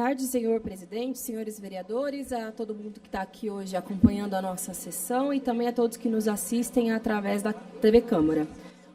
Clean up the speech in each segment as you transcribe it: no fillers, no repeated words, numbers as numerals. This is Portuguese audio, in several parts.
tarde, senhor presidente, senhores vereadores, a todo mundo que está aqui hoje acompanhando a nossa sessão e também a todos que nos assistem através da TV Câmara.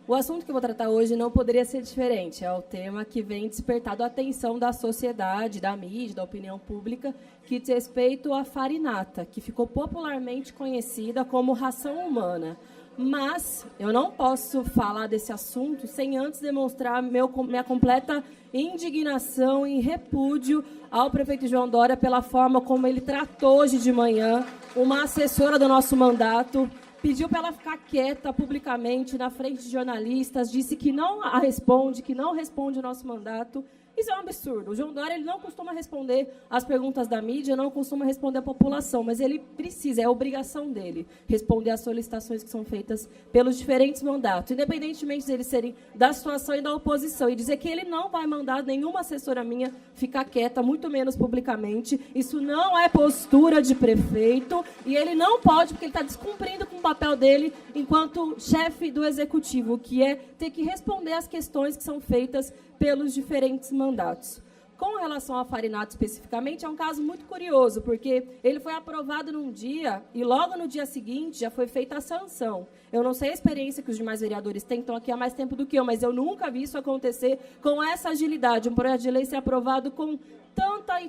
O assunto que eu vou tratar hoje não poderia ser diferente, é o tema que vem despertado a atenção da sociedade, da mídia, da opinião pública, que diz respeito à farinata, que ficou popularmente conhecida como ração humana. Mas eu não posso falar desse assunto sem antes demonstrar minha completa indignação e repúdio ao prefeito João Dória pela forma como ele tratou hoje de manhã uma assessora do nosso mandato, pediu para ela ficar quieta publicamente na frente de jornalistas, disse que não responde o nosso mandato. Isso é um absurdo. O João Dória ele não costuma responder às perguntas da mídia, não costuma responder à população, mas ele precisa, é obrigação dele, responder às solicitações que são feitas pelos diferentes mandatos, independentemente de eles serem da situação e da oposição, e dizer que ele não vai mandar nenhuma assessora minha ficar quieta, muito menos publicamente. Isso não é postura de prefeito, e ele não pode, porque ele está descumprindo com o papel dele enquanto chefe do executivo, que é ter que responder às questões que são feitas pelos diferentes mandatos. Com relação à farinata especificamente, é um caso muito curioso, porque ele foi aprovado num dia e logo no dia seguinte já foi feita a sanção. Eu não sei a experiência que os demais vereadores têm, estão aqui há mais tempo do que eu, mas eu nunca vi isso acontecer com essa agilidade. Um projeto de lei ser aprovado com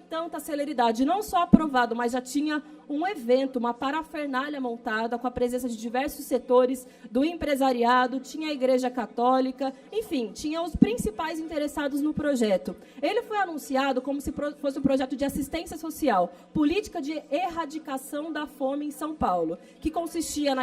tanta celeridade. Não só aprovado, mas já tinha um evento, uma parafernália montada com a presença de diversos setores do empresariado, tinha a Igreja Católica, enfim, tinha os principais interessados no projeto. Ele foi anunciado como se fosse um projeto de assistência social, política de erradicação da fome em São Paulo, que consistia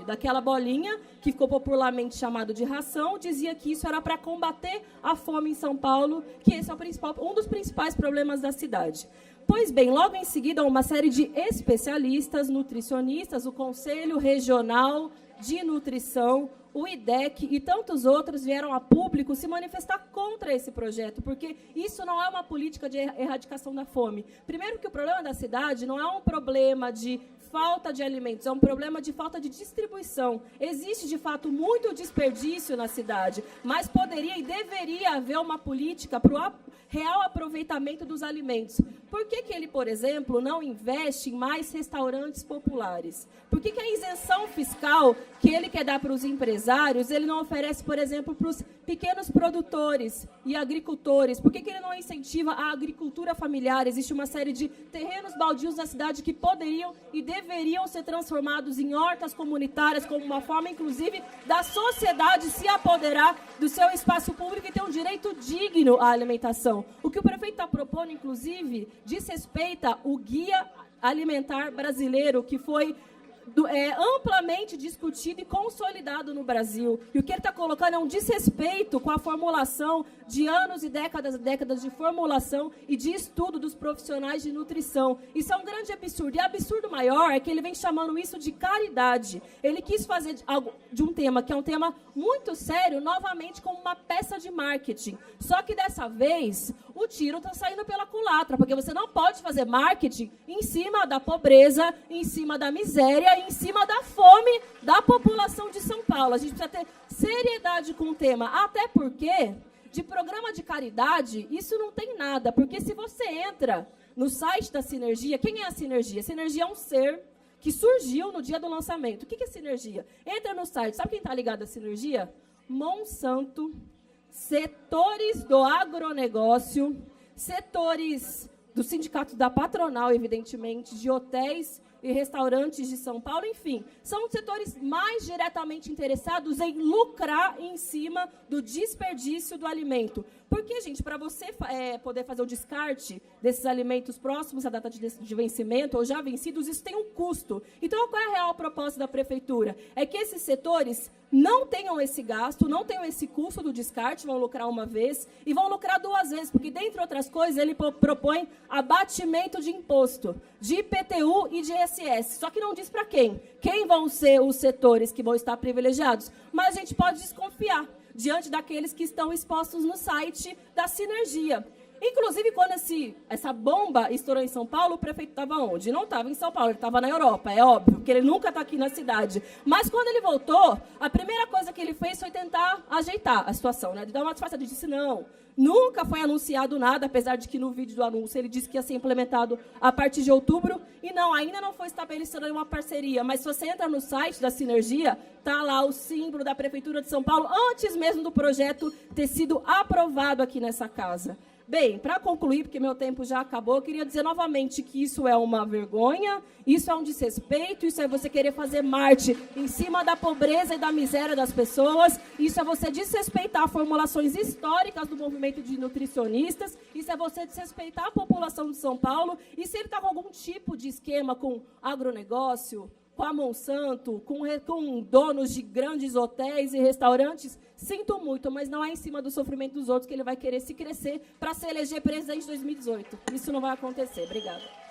daquela bolinha, que ficou popularmente chamado de ração, dizia que isso era para combater a fome em São Paulo, que esse é um dos principais problemas da cidade. Pois bem, logo em seguida, uma série de especialistas, nutricionistas, o Conselho Regional de Nutrição, o IDEC e tantos outros vieram a público se manifestar contra esse projeto, porque isso não é uma política de erradicação da fome. Primeiro que o problema da cidade não é um problema de falta de alimentos, é um problema de falta de distribuição. Existe, de fato, muito desperdício na cidade, mas poderia e deveria haver uma política para o real aproveitamento dos alimentos. Por que ele, por exemplo, não investe em mais restaurantes populares? Por que a isenção fiscal que ele quer dar para os empresários, ele não oferece, por exemplo, para os pequenos produtores e agricultores? Por que ele não incentiva a agricultura familiar? Existe uma série de terrenos baldios na cidade que poderiam e deveriam ser transformados em hortas comunitárias como uma forma, inclusive, da sociedade se apoderar do seu espaço público e ter um direito digno à alimentação. O que o prefeito está propondo, inclusive, diz respeito ao Guia Alimentar Brasileiro, que foi amplamente discutido e consolidado no Brasil. E o que ele está colocando é um desrespeito com a formulação de anos e décadas de formulação e de estudo dos profissionais de nutrição. Isso é um grande absurdo. E o absurdo maior é que ele vem chamando isso de caridade. Ele quis fazer algo de um tema que é um tema muito sério, novamente como uma peça de marketing. Só que dessa vez o tiro está saindo pela culatra, porque você não pode fazer marketing em cima da pobreza, em cima da miséria, em cima da fome da população de São Paulo. A gente precisa ter seriedade com o tema, até porque de programa de caridade isso não tem nada, porque se você entra no site da Sinergia, quem é a Sinergia? A Sinergia é um ser que surgiu no dia do lançamento. O que é Sinergia? Entra no site, sabe quem está ligado à Sinergia? Monsanto, setores do agronegócio, setores do sindicato da patronal, evidentemente, de hotéis e restaurantes de São Paulo, enfim, são os setores mais diretamente interessados em lucrar em cima do desperdício do alimento. Porque, gente, para você poder fazer o descarte desses alimentos próximos à data de vencimento ou já vencidos, isso tem um custo. Então, qual é a real proposta da prefeitura? É que esses setores não tenham esse gasto, não tenham esse custo do descarte, vão lucrar uma vez e vão lucrar duas vezes, porque, dentre outras coisas, ele propõe abatimento de imposto, de IPTU e de ISS. Só que não diz para quem. Quem vão ser os setores que vão estar privilegiados? Mas a gente pode desconfiar diante daqueles que estão expostos no site da Sinergia. Inclusive, quando essa bomba estourou em São Paulo, o prefeito estava onde? Não estava em São Paulo, ele estava na Europa, é óbvio, porque ele nunca está aqui na cidade. Mas quando ele voltou, a primeira coisa que ele fez foi tentar ajeitar a situação, né? De dar uma disfarçada. Ele disse, não, nunca foi anunciado nada, apesar de que no vídeo do anúncio ele disse que ia ser implementado a partir de outubro. E não, ainda não foi estabelecida uma parceria. Mas se você entra no site da Sinergia, está lá o símbolo da Prefeitura de São Paulo, antes mesmo do projeto ter sido aprovado aqui nessa casa. Bem, para concluir, porque meu tempo já acabou, eu queria dizer novamente que isso é uma vergonha, isso é um desrespeito, isso é você querer fazer Marte em cima da pobreza e da miséria das pessoas, isso é você desrespeitar formulações históricas do movimento de nutricionistas, isso é você desrespeitar a população de São Paulo, e se ele está com algum tipo de esquema com agronegócio, com a Monsanto, com donos de grandes hotéis e restaurantes, sinto muito, mas não é em cima do sofrimento dos outros que ele vai querer se crescer para se eleger presidente em 2018. Isso não vai acontecer. Obrigada.